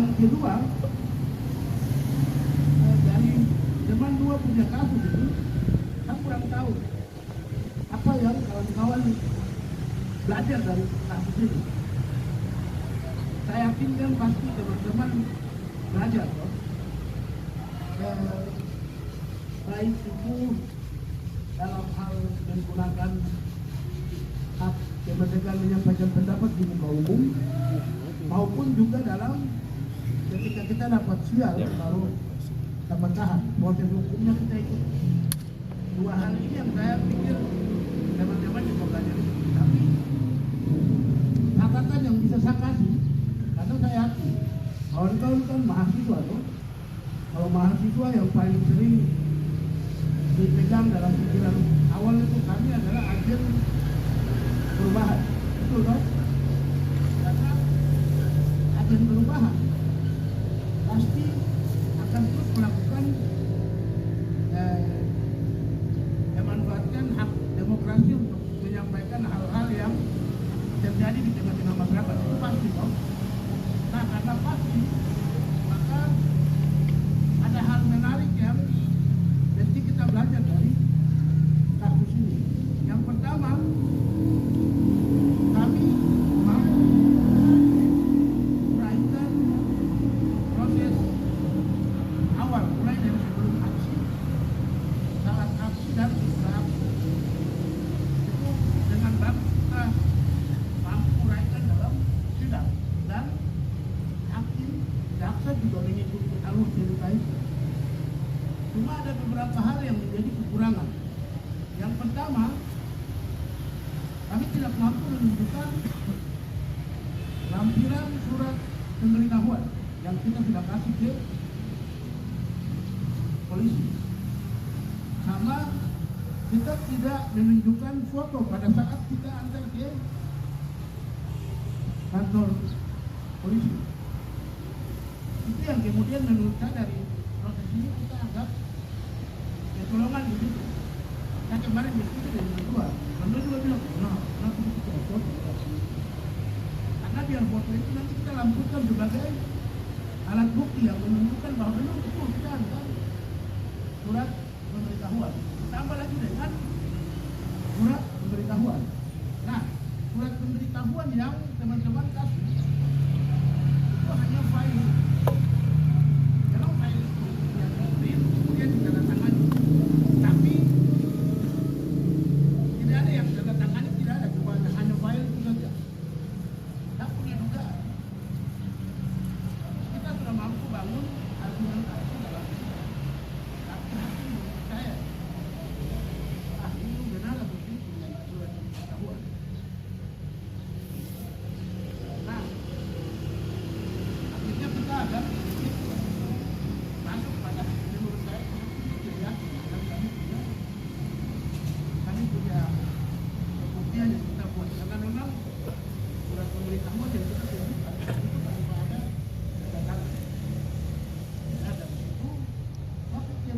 Yang kedua, dari zaman dua punya kasus itu, saya kurang tahu apa yang kawan-kawan belajar dari kasus ini. Saya yakin kan pasti teman-teman belajar, baik itu dalam hal menggunakan hak kemerdekaan menyampaikan pendapat di muka umum, maupun juga dalam ketika kita dapat sial baru dapat tahan proses hukumnya kita ikut. Dua hal ini yang saya pikir teman-teman juga belajar. Tapi catatan yang bisa saya kasih, karena saya yakin kawan-kawan kan mahasiswa tuh. Kalau mahasiswa yang paling sering dipegang dalam pikiran awal itu kami adalah agen perubahan, betul kan? Karena agen perubahan pasti akan terus melakukan memanfaatkan hak demokrasi untuk menyampaikan hal-hal yang terjadi di tengah-tengah masyarakat, itu pasti toh. Nah, karena pasti, maka ada hal menarik yang mesti kita belajar dari kasus ini. Yang pertama, kami mau meraihkan proses awal, mulai dari sebelum aksi, saat aksi, dan setelah aksi. Itu dengan bagus kita mampu meraihkan dalam sidang, dan hakim, jaksa juga mengikuti alur cerita itu. Cuma ada beberapa hal yang menjadi kekurangan. Yang pertama, kami tidak mampu menunjukkan lampiran surat pemberitahuan yang kita sudah kasih ke polisi. Sama kita tidak menunjukkan foto pada saat kita antar ke kantor polisi. Itu yang kemudian menurut saya dari proses ini kita anggap ketolongan di situ. Saya kemarin diskusi dengan berdua bilang, kenapa kita foto? Karena biar foto itu nanti kita lampirkan sebagai alat bukti yang menunjukkan bahwa memang betul kita antar surat pemberitahuan. Tambah lagi dengan surat pemberitahuan. Nah, surat pemberitahuan yang teman-teman kasih itu hanya file. Kalau file itu yang print kemudian ditandatangani, tapi tidak ada yang ditandatangani, tidak ada, cuma hanya file itu saja. Kita punya dugaan. Kita sudah mampu bangun argumentasi dalam ini. Tapi hakim menurut saya, ini benar atau tidak punya surat pemberitahuan. Nah, akhirnya kita agak masuk pada menurut saya ya, dan kami punya pembuktian yang kita buat, karena memang surat pemberitahuan yang kita tunjukkan itu tanpa ada datangan. Nah, dari situ saya pikir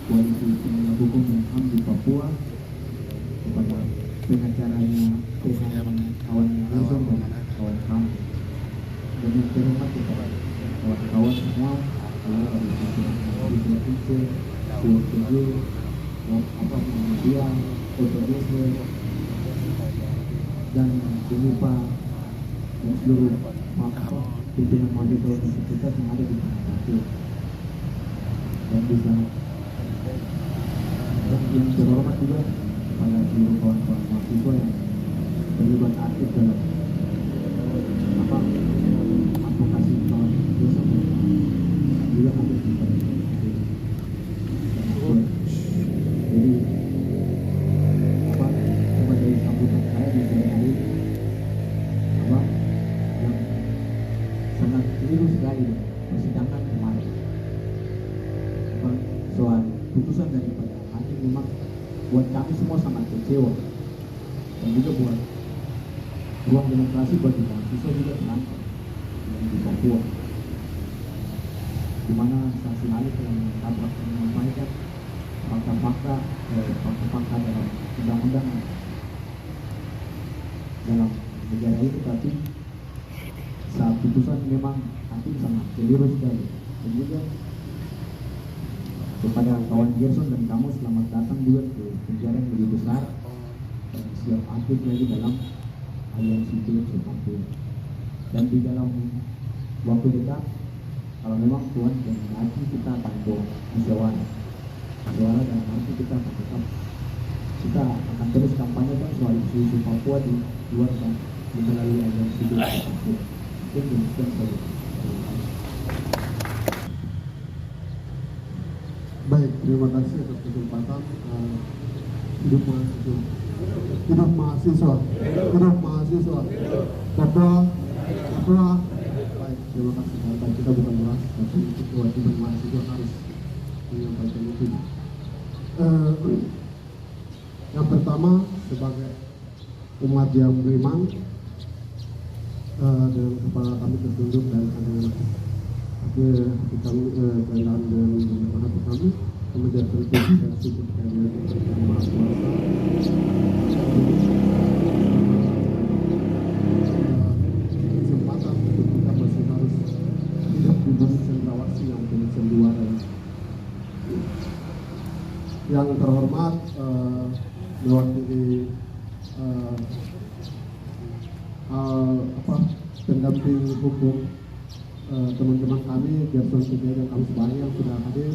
Koalisi Penegak Hukum dan HAM di Papua kepada pengacaranya kawan Wilson dan kawan HAM, dan yang terhormat kepada kawan-kawan semua, kalau dari provinsi, Pulau Muhammadiyah, Otorisme, dan Unipa, dan seluruh pimpinan mahasiswa universitas yang ada di Papua. Dan bisa yang terhormat juga kepada seluruh kawan-kawan mahasiswa yang terlibat aktif dalam advokasi kawan Wilson juga aktif di Papua. Jadi sebagai sambutan saya di sini hari yang sangat keliru sekali persidangan kemarin soal putusan daripada hakim memang buat kami semua sangat kecewa, dan juga buat ruang demokrasi bagi mahasiswa juga terancam di Papua, di mana saksi ahli telah menyampaikan fakta-fakta dalam undang-undang dalam negara ini, tapi saat putusan memang hati sangat keliru sekali. Dan juga kepada kawan Gerson dan kamu, selamat datang juga ke penjara yang lebih besar. Siap aktif lagi dalam aliansi itu seperti itu. Dan di dalam waktu dekat, kalau memang Tuhan menghendaki, kita akan buat musyawarah dan nanti kita akan terus kampanyekan soal isu-isu Papua di luar dan melalui aliansi itu. Mungkin demikian saja. Baik, terima kasih atas kesempatan. Hidup mahasiswa, hidup mahasiswa, hidup mahasiswa. Papua. Baik, terima kasih. Karena kita bukan beras, tapi itu kewajiban mahasiswa harus menyampaikan itu. Yang pertama, sebagai umat yang beriman, dengan kepala kami tertunduk dan kami dengan hati kami kemudian tertuju dan syukur kehadiran Tuhan Maha Kuasa. Kesempatan untuk kita masih harus hidup di bumi cendrawasih yang penuh sandiwara. Yang terhormat mewakili pendamping hukum teman-teman kami, Gerson Tiga dan kami semuanya yang sudah hadir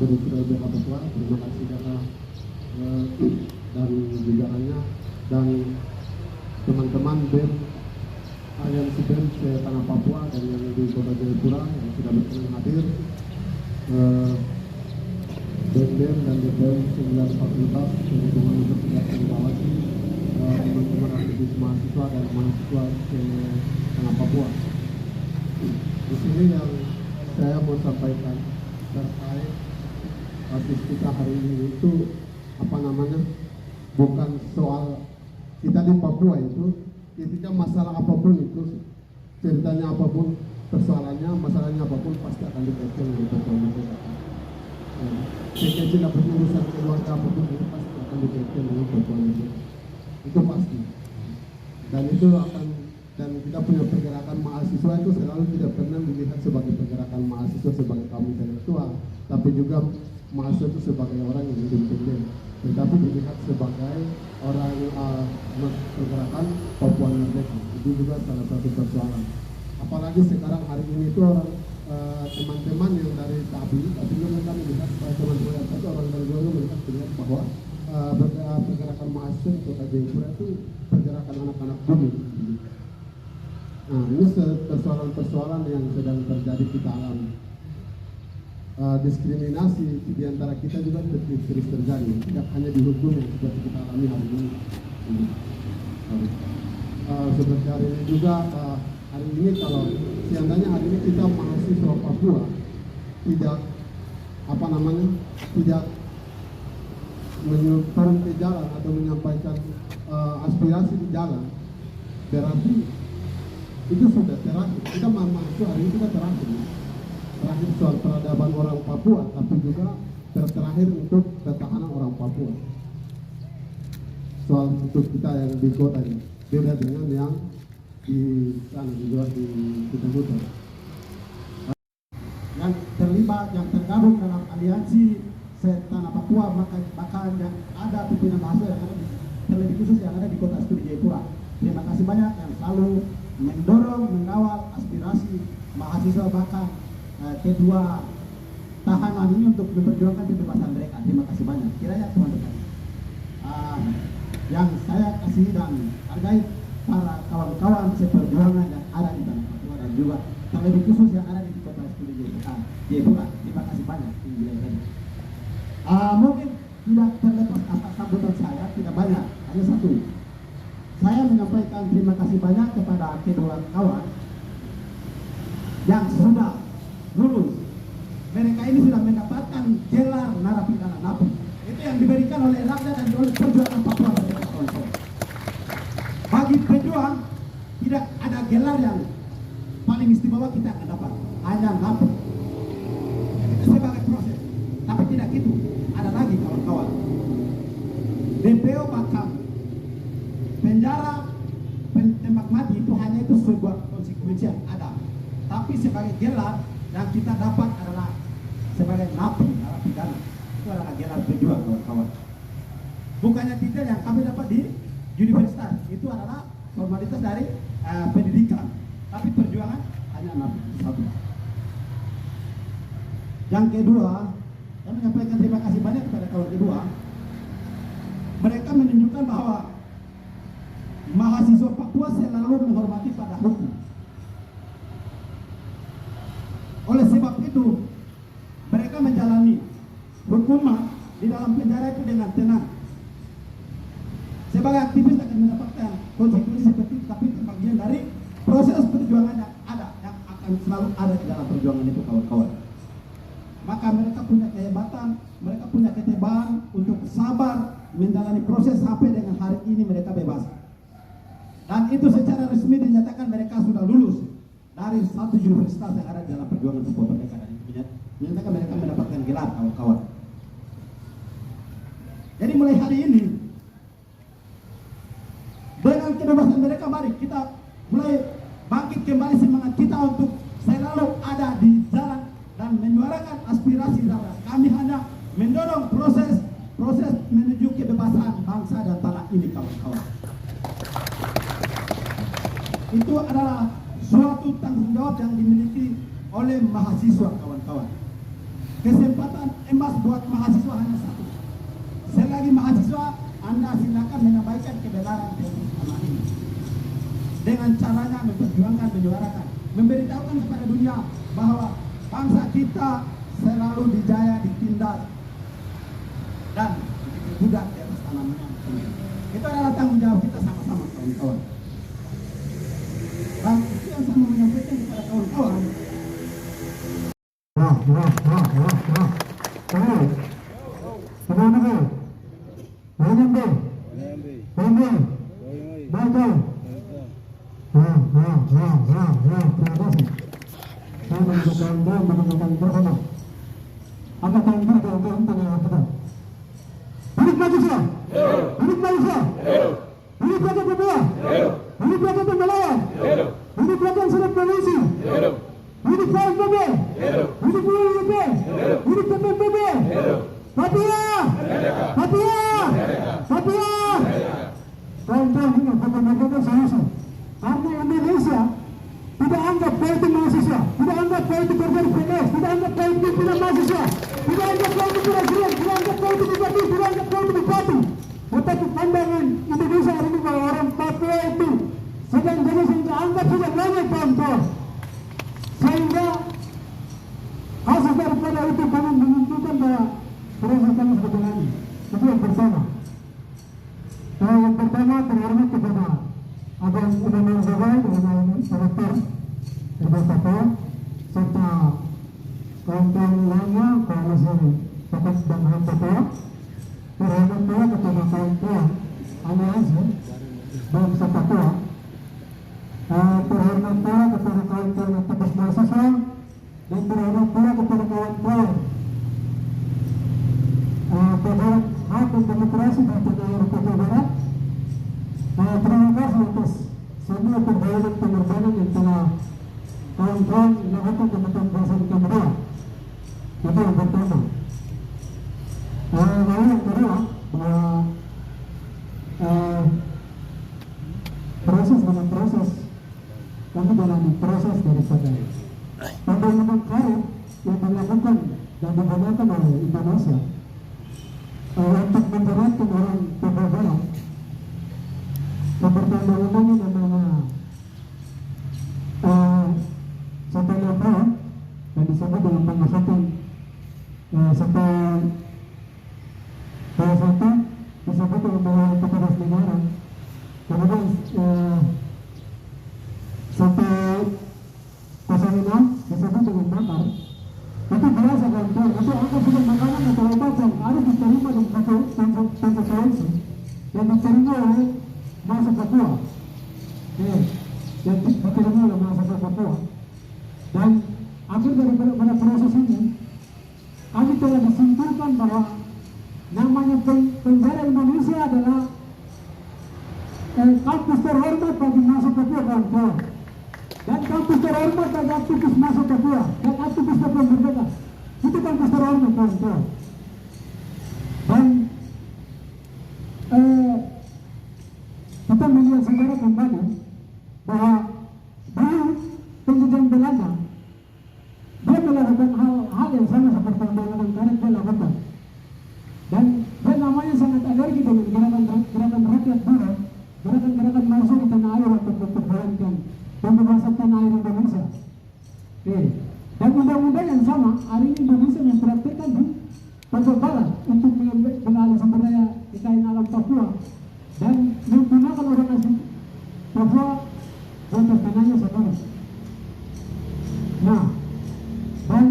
di LBH Papua. Terima kasih dan jajarannya dan teman-teman BEM Aliansi BEM Tanah Papua dan yang di Kota Jayapura yang sudah berkenan hadir, BEM dan DPM 9 fakultas Perhubungan Universitas Cendrawasih, teman-teman aktivis mahasiswa dan mahasiswa Tanah Papua. Di sini yang saya mau sampaikan terkait kasus kita hari ini itu bukan soal kita di Papua itu ketika masalah apapun itu, ceritanya apapun, persoalannya, masalahnya apapun pasti akan dikaitkan dengan Papua mereka. Sekecil apapun urusan keluarga apapun itu pasti akan dikaitkan dengan Papua mereka. Itu pasti. Dan kita punya pergerakan mahasiswa itu selalu tidak pernah dilihat sebagai pergerakan mahasiswa sebagai kaum intelektual, tapi juga mahasiswa itu sebagai orang yang independen, tetapi dilihat sebagai orang pergerakan Papua Merdeka. Itu juga salah satu persoalan. Apalagi sekarang hari ini itu orang teman-teman yang dari tapi juga mereka melihat teman-teman yang satu orang dari luar melihat bahwa pergerakan mahasiswa di Kota Jayapura itu pergerakan anak-anak bumi. Nah, ini persoalan-persoalan yang sedang terjadi kita alami. Diskriminasi di antara kita juga terus terjadi, tidak hanya di hukum yang seperti kita alami hari ini. Seperti hari ini juga, hari ini kalau seandainya hari ini kita mahasiswa Papua tidak tidak turun ke jalan atau menyampaikan aspirasi di jalan, berarti itu sudah terakhir. Kita mahasiswa hari ini kita terakhir soal peradaban orang Papua, tapi juga terakhir untuk ketahanan orang Papua. Soal untuk kita yang di kota ini beda dengan yang di sana di luar di Kuta-Kuta. Yang terlibat, yang tergabung dalam aliansi Tanah Papua, maka yang ada pimpinan mahasiswa yang ada terlebih khusus yang ada di Kota Studi Jayapura. Terima kasih banyak yang selalu mendorong, mengawal aspirasi mahasiswa, bahkan kedua tahanan ini untuk memperjuangkan kebebasan mereka. Terima kasih banyak. Kiranya teman-teman yang saya kasih dan hargai para kawan-kawan seperjuangan yang ada di Tanah Papua dan juga terlebih khusus yang ada di Kota Studi Jayapura. Terima kasih banyak. Mungkin tidak terlepas atas sambutan saya, tidak banyak, hanya satu. Saya menyampaikan terima kasih banyak kepada kedua kawan yang sudah lulus. Mereka ini sudah mendapatkan gelar narapidana napi. Itu yang diberikan oleh rakyat dan oleh perjuangan Papua. Bagi pejuang tidak ada gelar yang paling istimewa kita akan dapat, hanya napi. Itu sebagai proses. Tapi tidak gitu. Ada lagi kawan-kawan. DPO bahkan penjara, tembak mati itu hanya itu sebuah konsekuensi yang ada. tapi sebagai gelar yang kita dapat adalah sebagai napi narapidana. Itu adalah gelar pejuang, kawan-kawan. Bukannya titel yang kami dapat di universitas, itu adalah formalitas dari pendidikan, tapi perjuangan hanya napi satu. Yang kedua, saya menyampaikan terima kasih banyak kepada kawan kedua. Mereka menunjukkan bahwa mahasiswa Papua selalu menghormati pada hukum. Oleh sebab itu, mereka menjalani hukuman di dalam penjara itu dengan tenang. Sebagai aktivis akan mendapatkan konsekuensi seperti itu, tapi itu bagian dari proses perjuangan yang ada, yang akan selalu ada di dalam perjuangan itu, kawan-kawan. Maka mereka punya kehebatan, mereka punya ketebalan untuk sabar menjalani proses sampai dengan hari ini mereka bebas. Dan itu secara resmi dinyatakan mereka sudah lulus dari satu universitas yang ada di dalam perjuangan Papua Merdeka, dan itu dinyatakan mereka mendapatkan gelar, kawan-kawan. Jadi mulai hari ini dengan kebebasan mereka, mari kita mulai bangkit kembali semangat kita untuk selalu ada di jalan dan menyuarakan aspirasi daerah. Kami hanya mendorong proses menuju kebebasan bangsa dan tanah ini, kawan-kawan. Itu adalah suatu tanggung jawab yang dimiliki oleh mahasiswa, kawan-kawan. Kesempatan emas buat mahasiswa hanya satu. Selagi mahasiswa, Anda silakan menyampaikan kebenaran di tanah ini dengan caranya memperjuangkan, menyuarakan, memberitahukan kepada dunia bahwa bangsa kita selalu dijaya, ditindas, dan dibudak di atas tanahnya. Itu adalah tanggung jawab kita sama-sama, kawan-kawan. Dan itu yang saya mau menyampaikan kepada kawan-kawan. Karena Indonesia tidak anggap politik mahasiswa, tidak anggap politik organ PNS, tidak anggap politik pimpinan mahasiswa, tidak anggap politik presiden, tidak anggap politik bupati, tidak anggap politik bupati. Tetapi pandangan Indonesia hari ini bahwa orang Papua itu sedang jadi sehingga anggap sudah banyak, kawan-kawan. Sehingga hasil daripada itu kami menunjukkan bahwa proses kami sudah berjalan. Itu yang pertama. Yang pertama terhormat kepada Abang Udaman Zawai dengan Direktur Papua serta kawan-kawan lainnya Koalisi Pakat dan Ham Papua. Terhormat pula kepada kawan-kawan Aliansi Bangsa Papua. Terhormat pula kepada kawan-kawan aktivis mahasiswa dan terhormat pula kepada kawan-kawan pejabat hak dan demokrasi di tanah Papua Barat. Terima kasih atas semua pengorbanan yang telah kawan-kawan lakukan tentang bangsa kita berdua. Itu yang pertama. Lalu yang kedua, bahwa proses dengan proses kami dalam proses daripada undang-undang karet yang dilakukan dan digunakan oleh Indonesia untuk memberatkan orang Papua Barat. Seperti undang-undangnya namanya Satu Lepa yang disebut dalam pengusutan Satu disebut dalam bahwa kepada negara. Kemudian 106 disebut dengan makar. Itu biasa, kan? Itu angka sudah makanan atau obat yang harus diterima di satu konsekuensi yang diterima oleh bangsa Papua, yang diterima oleh bangsa Papua. Dan akhir daripada proses ini, kami telah disimpulkan bahwa namanya penjara Indonesia adalah kampus terhormat bagi bangsa Papua, kawan-kawan. Dan kampus terhormat bagi aktivis masuk Papua dan aktivis Papua Merdeka. Itu kampus terhormat kawan-kawan. Dan kita melihat sejarah kembali bahwa dulu penjajahan Belanda dia melakukan hal yang sama seperti yang dilakukan sekarang dia lakukan. Dan dia namanya sangat alergi dengan gerakan rakyat buruh, gerakan mahasiswa di tanah air untuk memperjuangkan pembebasan tanah air Indonesia. Dan undang-undang yang sama hari ini Indonesia mempraktikkan di Papua Barat untuk mengalih sumber daya kekayaan alam Papua dan menggunakan orang asing Papua untuk tanahnya sendiri. Nah, dan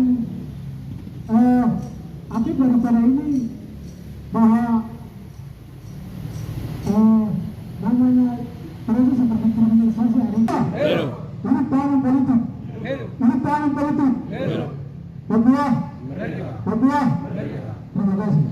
akibat daripada ini bahwa namanya proses seperti kriminalisasi hari ini. Ini tahanan politik. Ini tahanan politik. Papua. Terima kasih.